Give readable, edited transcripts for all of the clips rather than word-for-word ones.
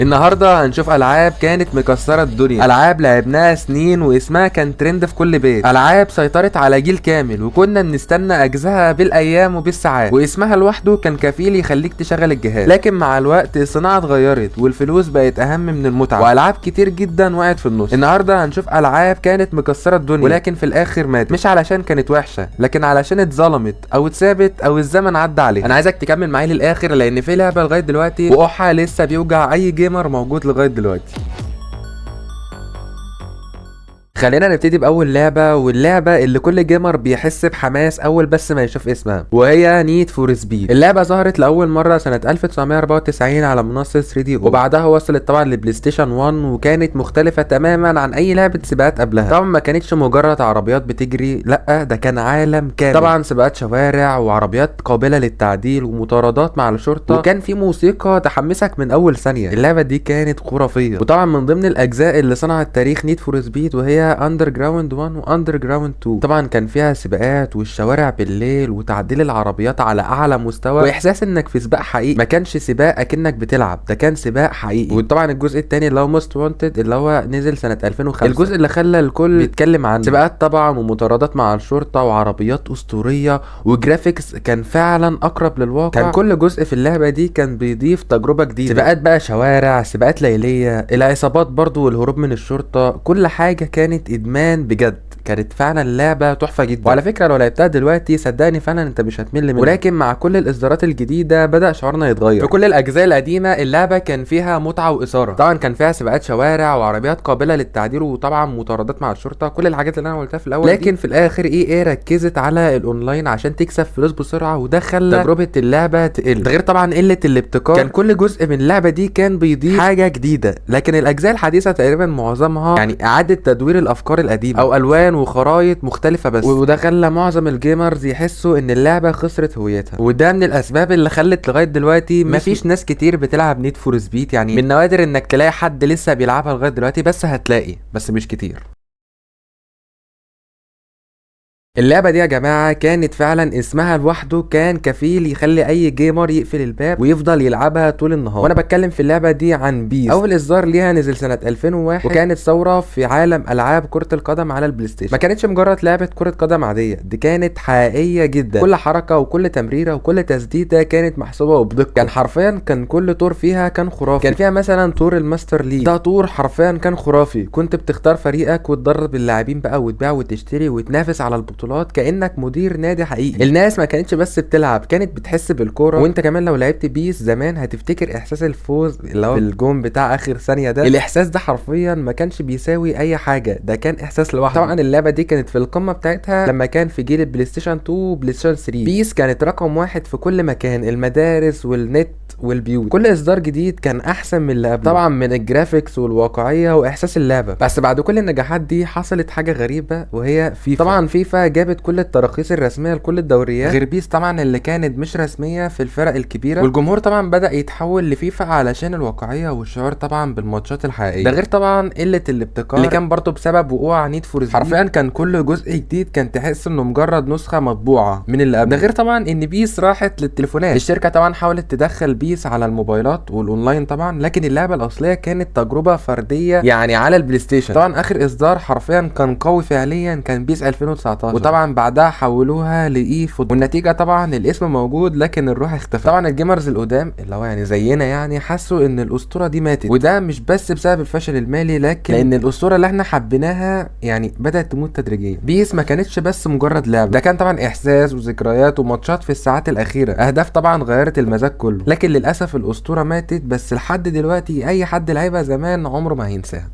النهارده هنشوف العاب كانت مكسره الدنيا، العاب لعبناها سنين واسمها كان ترند في كل بيت، العاب سيطرت على جيل كامل وكنا بنستنى اجزائها بالايام وبالساعات، واسمها لوحده كان كفيل يخليك تشغل الجهاز. لكن مع الوقت الصناعه اتغيرت والفلوس بقت اهم من المتعه، والعاب كتير جدا وقعت في النص. النهارده هنشوف العاب كانت مكسره الدنيا ولكن في الاخر ماتت، مش علشان كانت وحشه لكن علشان اتظلمت او اتسابت او الزمن عدى عليها. انا عايزك تكمل معايا للاخر لان في لعبه لغايه دلوقتي وقوعها لسه بيوجع اي جيمر موجود لغايه دلوقتي. خلينا نبتدي باول لعبه، واللعبه اللي كل جيمر بيحس بحماس اول بس ما يشوف اسمها، وهي نيد فور سبيد. اللعبه ظهرت لاول مره سنه 1994 على منصه 3 دي، وبعدها وصلت طبعا لبلاي ستيشن 1 وكانت مختلفه تماما عن اي لعبه سباقات قبلها. طبعا ما كانتش مجرد عربيات بتجري، لا ده كان عالم كامل، طبعا سباقات شوارع وعربيات قابله للتعديل ومطاردات مع الشرطه، وكان في موسيقى تحمسك من اول ثانيه. اللعبه دي كانت خرافيه، وطبعا من ضمن الاجزاء اللي صنعت تاريخ نيد فور سبيد وهي اندر جراوند 1 واندر جراوند 2. طبعا كان فيها سباقات والشوارع بالليل وتعديل العربيات على اعلى مستوى واحساس انك في سباق حقيقي، ما كانش سباق اكنك بتلعب، ده كان سباق حقيقي. وطبعا الجزء الثاني اللي هو موست وانتد اللي هو نزل سنه 2005، الجزء اللي خلى الكل بيتكلم عن سباقات طبعا ومطاردات مع الشرطه وعربيات اسطوريه وجرافيكس كان فعلا اقرب للواقع. كان كل جزء في اللعبه دي كان بيضيف تجربه جديده، سباقات بقى شوارع، سباقات ليليه، العصابات برضو والهروب من الشرطه، كل حاجه كانت ادمان بجد. كانت فعلا لعبه تحفه جدا، وعلى فكره لو لعبتها دلوقتي صدقني فعلا انت مش هتمل منها. ولكن مع كل الاصدارات الجديده بدا شعورنا يتغير. في كل الاجزاء القديمه اللعبه كان فيها متعه واثاره، طبعا كان فيها سباقات شوارع وعربيات قابله للتعديل وطبعا مطاردات مع الشرطه، كل الحاجات اللي انا قلتها في الاول. لكن في الاخر ايه ركزت على الاونلاين عشان تكسب فلوس بسرعه، وده خلى تجربه اللعبه تقل. ده غير طبعا قله الابتكار، كان كل جزء من اللعبه دي كان بيضيف حاجه جديده. لكن الاجزاء الحديثه تقريبا معظمها يعني اعاده تدوير الافكار القديمه او الوان وخرايط مختلفه بس، وده خلى معظم الجيمرز يحسوا ان اللعبه خسرت هويتها. وده من الاسباب اللي خلت لغايه دلوقتي مفيش ناس كتير بتلعب نيد فور سبيد، يعني من نوادر انك تلاقي حد لسه بيلعبها لغايه دلوقتي، بس هتلاقي بس مش كتير. اللعبة دي يا جماعة كانت فعلا اسمها لوحده كان كفيل يخلي اي جيمر يقفل الباب ويفضل يلعبها طول النهار. وانا بتكلم في اللعبة دي عن بيس. اول اصدار ليها نزل سنة 2001 وكانت ثورة في عالم العاب كرة القدم على البلاي ستيشن. ما كانتش مجرد لعبة كرة قدم عادية، دي كانت حقيقية جدا، كل حركة وكل تمريرة وكل تسديدة كانت محسوبة وبدقة. كان حرفيا كان كل طور فيها كان خرافي. كان فيها مثلا طور الماستر ليج، ده طور حرفيا كان خرافي، كنت بتختار فريقك وتدرب اللاعبين بقى وتبيع وتشتري وتنافس على البطولات كأنك مدير نادي حقيقي. الناس ما كانتش بس بتلعب، كانت بتحس بالكوره. وانت كمان لو لعبت بيس زمان هتفتكر احساس الفوز اللي هو الجون بتاع اخر ثانيه ده، الاحساس ده حرفيا ما كانش بيساوي اي حاجه، ده كان احساس لوحده. طبعا اللعبه دي كانت في القمه بتاعتها لما كان في جيل البلاي ستيشن 2 وبلاي ستيشن 3. بيس كانت رقم واحد في كل مكان، المدارس والنت والبيوت، كل اصدار جديد كان احسن من اللي قبله، طبعا من الجرافيكس والواقعيه واحساس اللعبه. بس بعد كل النجاحات دي حصلت حاجه غريبه وهي فيفا. طبعا فيفا جابت كل التراخيص الرسميه لكل الدوريات غير بيس طبعا اللي كانت مش رسميه في الفرق الكبيره، والجمهور طبعا بدا يتحول لفيفا علشان الواقعيه والشعور طبعا بالماتشات الحقيقيه. ده غير طبعا قله الابتكار اللي كان برضه بسبب وقوع نيد فور سبيد. حرفيا كان كل جزء جديد كان تحس انه مجرد نسخه مطبوعه من اللي قبل. ده غير طبعا ان بيس راحت للتليفونات، الشركه طبعا حاولت تدخل بيس على الموبايلات والاونلاين طبعا، لكن اللعبه الاصليه كانت تجربه فرديه يعني على البلاي ستيشن. طبعا اخر اصدار حرفيا كان قوي فعليا كان بيس 2019، وطبعا بعدها حولوها لاي فوتبول، والنتيجه طبعا الاسم موجود لكن الروح اختفت. طبعا الجيمرز القدام اللي هو يعني زينا يعني حسوا ان الاسطوره دي ماتت، وده مش بس بسبب الفشل المالي لكن لان الاسطوره اللي احنا حبيناها يعني بدات تموت تدريجيا. بيس ما كانتش بس مجرد لعبه، ده كان طبعا احساس وذكريات وماتشات في الساعات الاخيره، اهداف طبعا غيرت المزاج كله. لكن للاسف الاسطوره ماتت، بس لحد دلوقتي اي حد لعبها زمان عمره ما هينساها.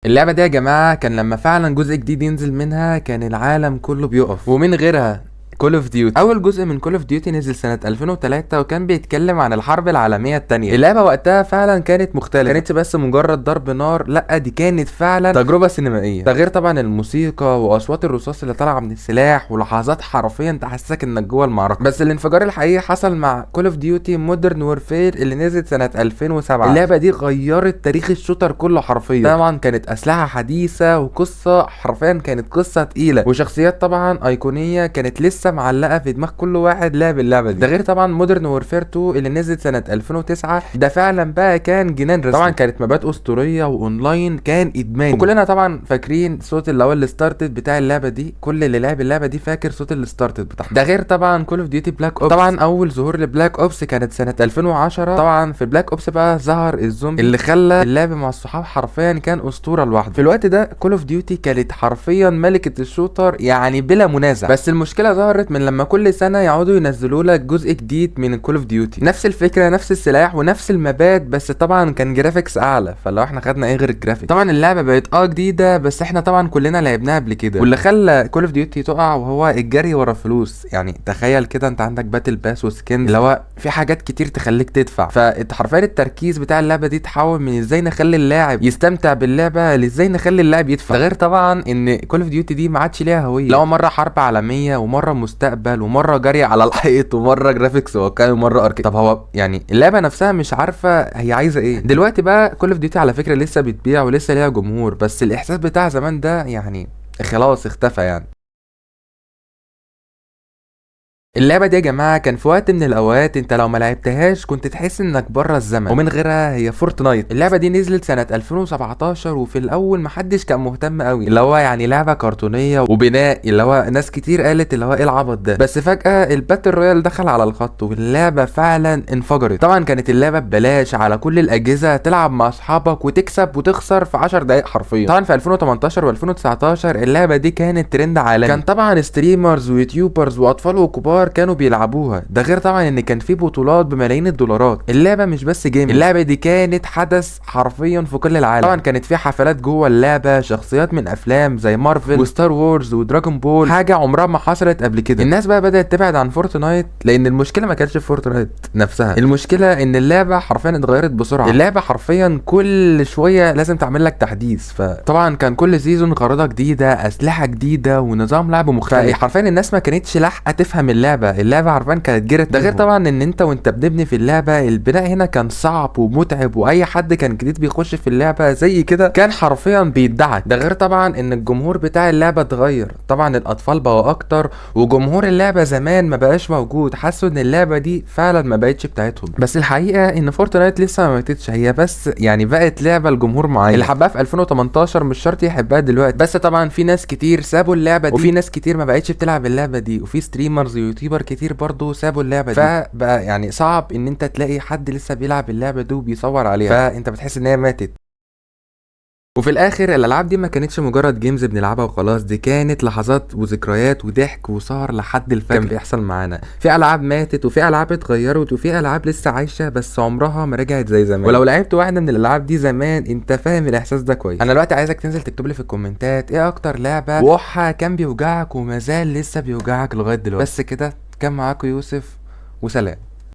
اللعبة دي يا جماعة كان لما فعلا جزء جديد ينزل منها كان العالم كله بيقف، ومن غيرها كول اوف ديوتي. اول جزء من كول اوف ديوتي نزل سنه 2003 وكان بيتكلم عن الحرب العالميه الثانيه. اللعبه وقتها فعلا كانت مختلفه، كانتش بس مجرد ضرب نار، لا دي كانت فعلا تجربه سينمائيه. ده غير طبعا الموسيقى واصوات الرصاص اللي طالعه من السلاح ولحظات حرفيا تحسسك انك جوه المعركه. بس الانفجار الحقيقي حصل مع كول اوف ديوتي مودرن وورفير اللي نزلت سنه 2007. اللعبه دي غيرت تاريخ الشوتر كله حرفيا. طبعا كانت اسلحه حديثه وقصه، حرفيا كانت قصه تقيله وشخصيات طبعا ايقونيه كانت لسه لسه معلقه في دماغ كل واحد لعب اللعبه دي. ده غير طبعا مودرن وورفير 2 اللي نزلت سنه 2009، ده فعلا بقى كان جنان رسمي. طبعا كانت مبات اسطوريه واونلاين كان ادماني، وكلنا طبعا فاكرين صوت اللي هو الستارتد بتاع اللعبه دي. كل اللي لعب اللعبه دي فاكر صوت الستارتد بتاعها. ده غير طبعا كول اوف ديوتي بلاك اوبس. طبعا اول ظهور لبلاك اوبس كانت سنه 2010. طبعا في بلاك اوبس بقى ظهر الزومبي اللي خلى اللعب مع الصحاب حرفيا كان اسطوره لوحده. في الوقت ده كول اوف ديوتي كانت حرفيا ملكه الشوتر يعني بلا منازع. بس المشكله ظهرت من لما كل سنه يقعدوا ينزلوا لك جزء جديد من كول اوف ديوتي، نفس الفكره نفس السلاح ونفس المبات، بس طبعا كان جرافيكس اعلى. فلو احنا خدنا ايه غير الجرافيك؟ طبعا اللعبه بقت جديده، بس احنا طبعا كلنا لعبناها قبل كده. واللي خلى كول اوف ديوتي تقع وهو الجري ورا فلوس. يعني تخيل كده انت عندك باتل باس وسكين اللي هو في حاجات كتير تخليك تدفع، فحرفيا التركيز بتاع اللعبه دي تحول من ازاي نخلي اللاعب يستمتع باللعبه لازاي نخلي اللاعب يدفع. ده غير طبعا ان كول اوف ديوتي دي ما عادش ليها هويه، لو مره حرب عالميه ومره مستقبل ومره جري على الحيط ومره جرافيكس واقعي ومره اركيد. طب هو يعني اللعبه نفسها مش عارفه هي عايزه ايه. دلوقتي بقى كول اوف ديوتي على فكره لسه بتبيع ولسه ليها جمهور، بس الاحساس بتاع زمان ده يعني خلاص اختفى يعني. اللعبه دي يا جماعه كان في وقت من الاوقات انت لو ما لعبتهاش كنت تحس انك بره الزمن، ومن غيرها هي فورتنايت. اللعبه دي نزلت سنه 2017، وفي الاول محدش كان مهتم قوي، اللي هو يعني لعبه كرتونيه وبناء، اللي هو ناس كتير قالت اللي هو ايه العبط ده. بس فجاه الباتل رويال دخل على الخط واللعبه فعلا انفجرت. طبعا كانت اللعبه ببلاش على كل الاجهزه، تلعب مع اصحابك وتكسب وتخسر في 10 دقائق حرفيا. طبعا في 2018 و2019 اللعبه دي كانت ترند عالمي، كان طبعا ستريمرز ويوتيوبرز واطفال وكبار كانوا بيلعبوها. ده غير طبعا ان كان في بطولات بملايين الدولارات. اللعبه مش بس جيم، اللعبه دي كانت حدث حرفيا في كل العالم. طبعا كانت في حفلات جوه اللعبه، شخصيات من افلام زي مارفل وستار وورز ودراجون بول، حاجه عمرها ما حصلت قبل كده. الناس بقى بدات تبعد عن فورتنايت لان المشكله ما كانتش في فورتنايت نفسها، المشكله ان اللعبه حرفيا اتغيرت بسرعه. اللعبه حرفيا كل شويه لازم تعمل لك تحديث، فطبعا كان كل سيزون خريطه جديده، اسلحه جديده، ونظام لعب مختلف. حرفيا الناس ما كانتش لاحقه تفهم اللعبه حرفيا كانت جرت. ده غير طبعا ان انت وانت بنبني في اللعبه البناء هنا كان صعب ومتعب، واي حد كان جديد بيخش في اللعبه زي كده كان حرفيا بيدعك. ده غير طبعا ان الجمهور بتاع اللعبه اتغير، طبعا الاطفال بقوا اكتر، وجمهور اللعبه زمان ما بقاش موجود، حسوا ان اللعبه دي فعلا ما بقتش بتاعتهم. بس الحقيقه ان فورتنايت لسه ما ماتتش، هي بس يعني بقت لعبه الجمهور معين. اللي حبها في 2018 مش شرط يحبها دلوقتي، بس طبعا في ناس كتير سابوا اللعبه دي، وفي ناس كتير ما بقتش بتلعب اللعبه دي، وفي ستريمرز ويوتيوبر كتير برضو سابوا اللعبه دي. فبقى يعني صعب ان انت تلاقي حد لسه بيلعب اللعبه دي وبيصور عليها، فانت بتحس ان هي ماتت. وفي الاخر الالعاب دي ما كانتش مجرد جيمز بنلعبها وخلاص، دي كانت لحظات وذكريات وضحك وسهر لحد الفجر كان بيحصل معانا. في العاب ماتت، وفي العاب اتغيرت، وفي العاب لسه عايشه بس عمرها ما رجعت زي زمان. ولو لعبت واحده من الالعاب دي زمان انت فاهم الاحساس ده كويس. انا دلوقتي عايزك تنزل تكتب لي في الكومنتات ايه اكتر لعبه وقعها كان بيوجعك وما زال لسه بيوجعك لغايه دلوقتي. بس كده، كان معاكم يوسف، وسلام.